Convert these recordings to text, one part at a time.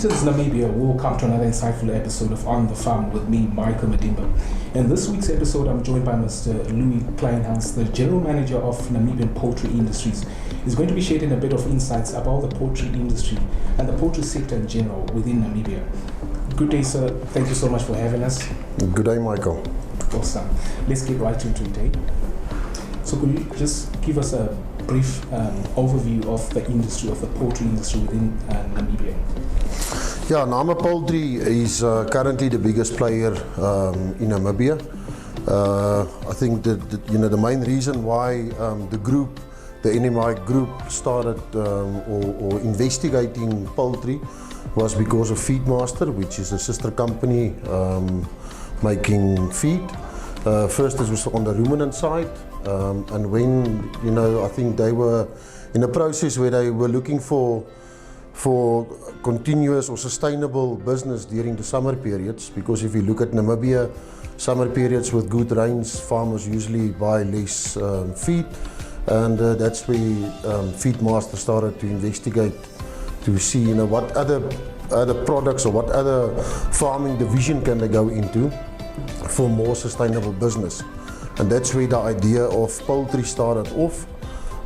Greetings Namibia, welcome to another insightful episode of On the Farm with me, Michael Madimba. In this week's episode, I'm joined by Mr. Louis Kleinhans, the General Manager of Namibian Poultry Industries. He's going to be sharing a bit of insights about the poultry industry and the poultry sector in general within Namibia. Good day, sir. Thank you so much for having us. Good day, Michael. Awesome. Let's get right into it. So could you just give us a brief overview of the industry, of the poultry industry within Namibia? Yeah, Namib Poultry is currently the biggest player in Namibia. I think that the main reason why the NMI group started or investigating poultry was because of Feedmaster, which is a sister company making feed. First it was on the ruminant side, and when I think they were in a process where they were looking for continuous or sustainable business during the summer periods, because if you look at Namibia, summer periods with good rains, farmers usually buy less feed, and that's where Feedmaster started to investigate to see what other products or what other farming division can they go into for more sustainable business. And that's where the idea of poultry started off.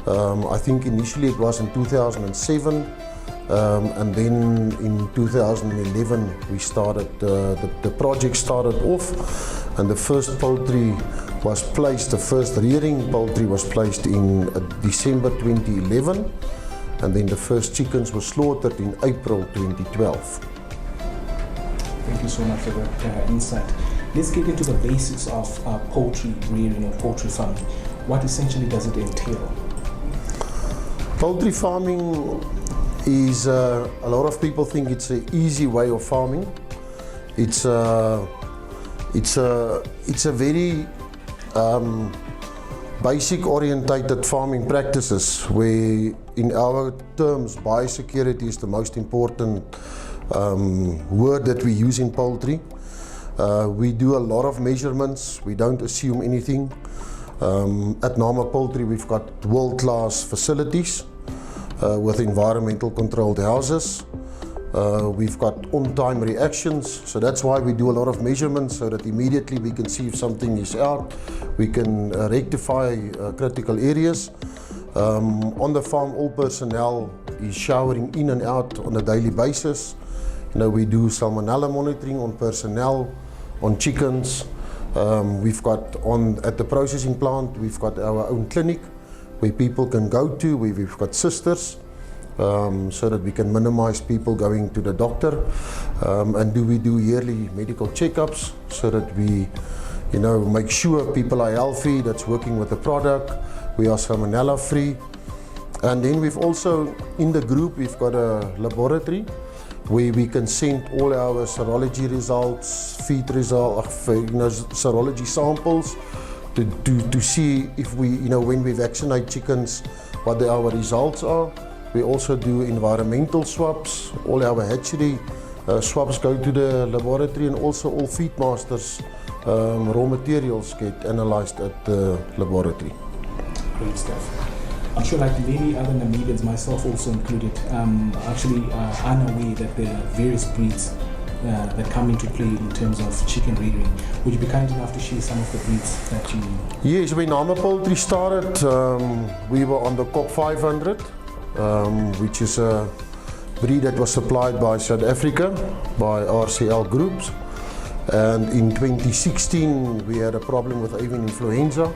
I think initially it was in 2007, and then in 2011 we started, the project started off, and the first poultry was placed, the first rearing poultry was placed in December 2011, and then the first chickens were slaughtered in April 2012. Thank you so much for that insight. Let's get into the basics of poultry rearing or poultry farming. What essentially does it entail? Poultry farming is, a lot of people think it's an easy way of farming. It's a very basic orientated farming practices, where in our terms biosecurity is the most important word that we use in poultry. We do a lot of measurements, we don't assume anything. At Namib Poultry we've got world-class facilities with environmental controlled houses. We've got on-time reactions, so that's why we do a lot of measurements, so that immediately we can see if something is out, we can rectify critical areas. On the farm, all personnel is showering in and out on a daily basis. We do salmonella monitoring on personnel, on chickens. We've got at the processing plant, we've got our own clinic where people can go to, where we've got sisters, so that we can minimize people going to the doctor. And we do yearly medical checkups so that we make sure people are healthy, that's working with the product. We are salmonella free. And then we've also, in the group, we've got a laboratory where we can send all our serology results, feed results, serology samples to see if we, when we vaccinate chickens, what our results are. We also do environmental swabs. All our hatchery swabs go to the laboratory, and also all Feedmasters raw materials get analyzed at the laboratory. Great stuff. I'm sure, like many other Namibians, myself also included, actually unaware that there are various breeds that come into play in terms of chicken rearing. Would you be kind enough to share some of the breeds that you... Yes, when Namib Poultry started, we were on the COP 500, which is a breed that was supplied by South Africa, by RCL Groups. And in 2016, we had a problem with avian influenza,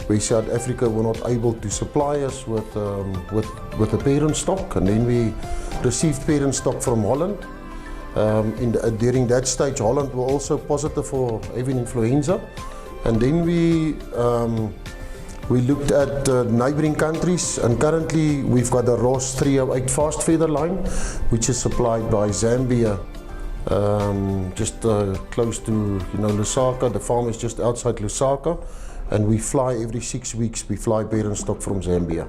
where South Africa were not able to supply us with a parent stock, and then we received parent stock from Holland. During that stage, Holland were also positive for avian influenza, and then we looked at neighbouring countries, and currently we've got a Ross 308 fast feeder line, which is supplied by Zambia, just close to Lusaka. The farm is just outside Lusaka. And we fly every 6 weeks, we fly parent stock from Zambia.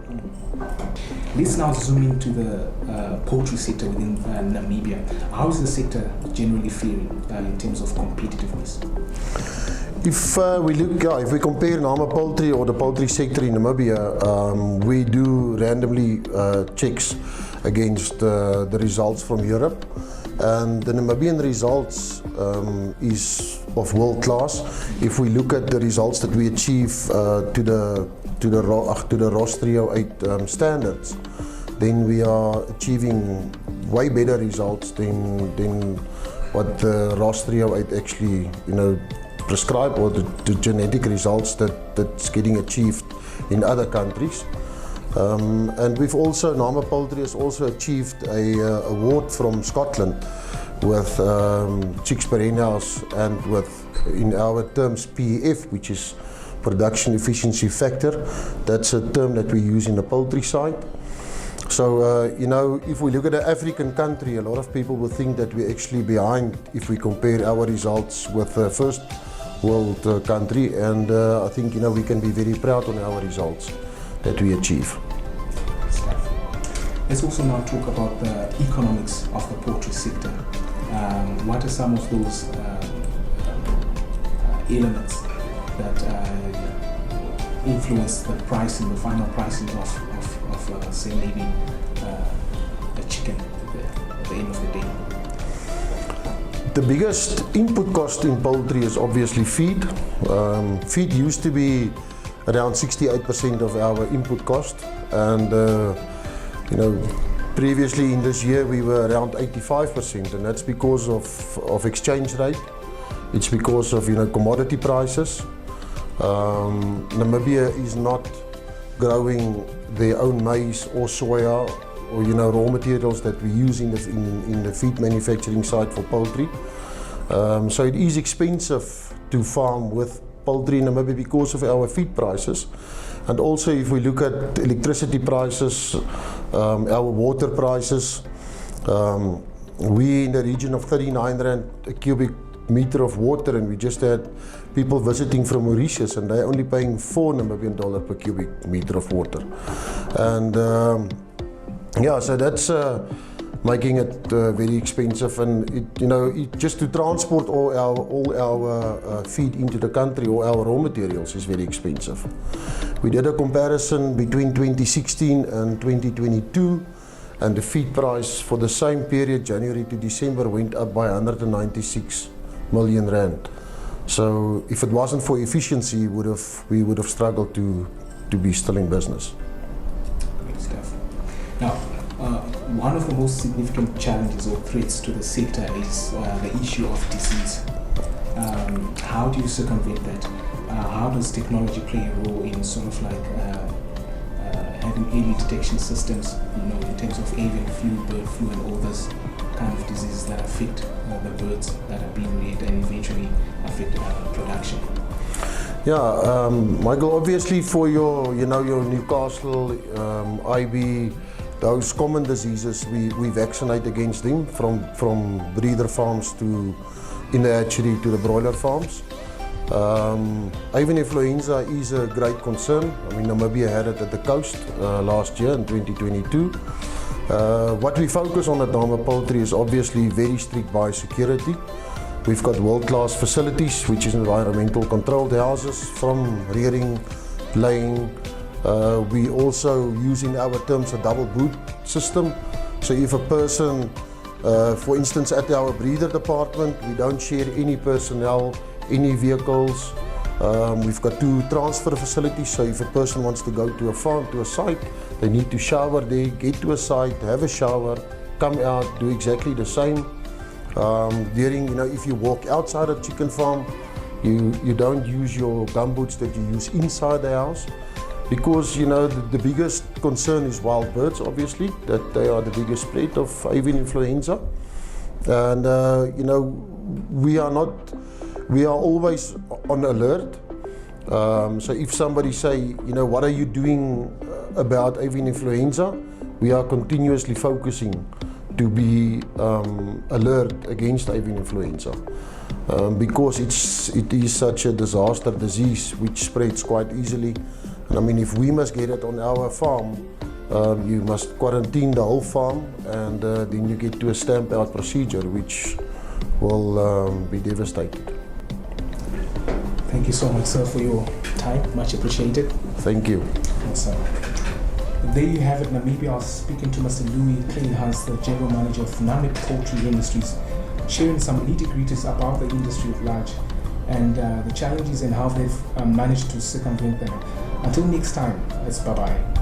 Let's now zoom into the poultry sector within Namibia. How is the sector generally faring in terms of competitiveness? If we compare Namib Poultry or the poultry sector in Namibia, we do randomly checks against the results from Europe. And the Namibian results is of world class. If we look at the results that we achieve to the ROS 308 standards, then we are achieving way better results than what the ROS 308 actually, prescribe, or the genetic results that's getting achieved in other countries. And we've also, Namib Poultry has also achieved a award from Scotland with chicks per hen house, and with, in our terms, PEF, which is production efficiency factor. That's a term that we use in the poultry side. So, if we look at an African country, a lot of people will think that we're actually behind if we compare our results with the first world country, and I think, we can be very proud on our results that we achieve. Let's also now talk about the economics of the poultry sector. What are some of those elements that influence the pricing, the final pricing of say maybe a chicken at the end of the day? The biggest input cost in poultry is obviously feed. Feed used to be around 68% of our input cost, and previously in this year we were around 85%, and that's because of exchange rate. It's because of commodity prices. Namibia is not growing their own maize or soya or raw materials that we use in the feed manufacturing side for poultry. So it is expensive to farm with poultry in Namibia because of our feed prices. And also, if we look at electricity prices, our water prices, we in the region of 39 Rand a cubic meter of water, and we just had people visiting from Mauritius, and they're only paying $4 Namibian per cubic meter of water. And so that's making it very expensive, and just to transport all our feed into the country, or our raw materials, is very expensive. We did a comparison between 2016 and 2022, and the feed price for the same period, January to December, went up by 196 million rand. So if it wasn't for efficiency, we would have struggled to be still in business. Great stuff. Now, one of the most significant challenges or threats to the sector is the issue of disease. How do you circumvent that? How does technology play a role in sort of like having early detection systems, in terms of avian flu, bird flu, and all those kind of diseases that affect the birds that are being reared and eventually affect production? Yeah, Michael, obviously for your Newcastle, IB, those common diseases, we vaccinate against them from breeder farms to, in the hatchery, to the broiler farms. Avian influenza is a great concern. I mean, Namibia had it at the coast last year in 2022. What we focus on at Namib Poultry is obviously very strict biosecurity. We've got world-class facilities, which is environmental controlled houses, from rearing, laying. We also use, in our terms, a double boot system. So if a person, for instance, at our breeder department, we don't share any personnel, any vehicles. We've got 2 transfer facilities, so if a person wants to go to a farm, to a site, they need to shower there, get to a site, have a shower, come out, do exactly the same. If you walk outside a chicken farm, you don't use your gumboots that you use inside the house, because the biggest concern is wild birds, obviously, that they are the biggest spread of avian influenza. And we are always on alert. So if somebody say, what are you doing about avian influenza, we are continuously focusing to be alert against avian influenza, because it is such a disaster disease which spreads quite easily. And I mean, if we must get it on our farm, you must quarantine the whole farm, and then you get to a stamp out procedure, which will be devastated. Thank you so much, sir, for your time. Much appreciated. Thank you. Yes, sir. There you have it, Namibia. I was speaking to Mr. Louis Kleinhans, the General Manager of Namib Poultry Industries, sharing some nitty-gritties about the industry at large and the challenges and how they've managed to circumvent them. Until next time, it's bye-bye.